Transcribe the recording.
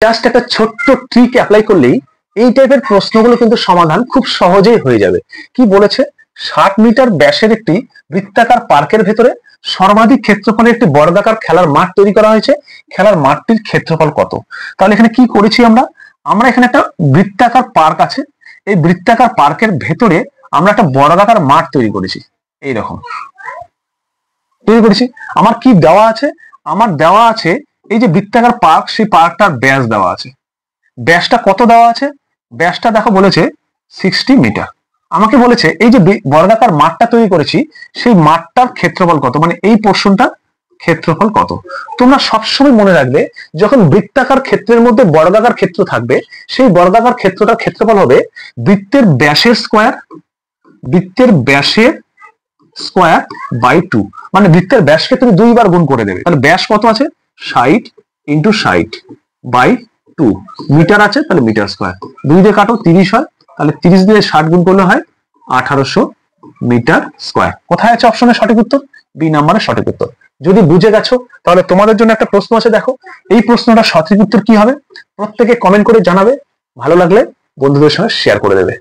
Just একটা ছোট্ট trick apply করলেই এই টাইপের প্রশ্নগুলো কিন্তু সমাধান খুব সহজেই হয়ে যাবে। কি বলেছে, 60 মিটার ব্যাসের একটি বৃত্তাকার পার্কের ভেতরে সর্বাধিক ক্ষেত্রফলের একটি বর্গাকার খেলার মাঠ তৈরি করা হয়েছে, খেলার মাঠটির ক্ষেত্রফল কত? তাহলে এখানে কি করেছি আমরা এখানে একটা বৃত্তাকার পার্ক আছে, এই বৃত্তাকার পার্কের ভেতরে আমরা একটা বর্গাকার মাঠ তৈরি করেছি, এইরকম তৈরি করেছি। আমার কি দেওয়া আছে, আমার দেওয়া আছে এই যে বৃত্তাকার পার্ক, সেই পার্কটার ব্যাস দেওয়া আছে। ব্যাসটা কত দেওয়া আছে? ব্যাসটা দেখো বলেছে 60 মিটার। আমাকে বলেছে এই যে বর্গাকার মাঠটা তৈরি করেছি, সেই মাঠটার ক্ষেত্রফল কত, মানে এই পোর্শনটা ক্ষেত্রফল কত। তোমরা সবসময় মনে রাখবে, যখন বৃত্তাকার ক্ষেত্রের মধ্যে বর্গাকার ক্ষেত্র থাকবে, সেই বর্গাকার ক্ষেত্রটার ক্ষেত্রফল হবে বৃত্তের ব্যাসের স্কোয়ার, বৃত্তের ব্যাসের স্কোয়ার বাই 2। মানে বৃত্তের ব্যাসকে তুমি 2 বার গুণ করে দেবে। তাহলে ব্যাস কত আছে? 60 ইন্টু 60 বাই 2। মিটার আছে, তাহলে মিটার স্কোয়ার। 2 দিয়ে কাটো, 30 হয়, তাহলে 30 দিয়ে 60 গুণ করলে হয় 1800 মিটার স্কোয়ার। কোথায় আছে অপশনের সঠিক উত্তর? বি নাম্বারের সঠিক উত্তর। যদি বুঝে গেছো, তাহলে তোমাদের জন্য একটা প্রশ্ন আছে, দেখো এই প্রশ্নটা সঠিক উত্তর কি হবে প্রত্যেকে কমেন্ট করে জানাবে। ভালো লাগলে বন্ধুদের সঙ্গে শেয়ার করে দেবে।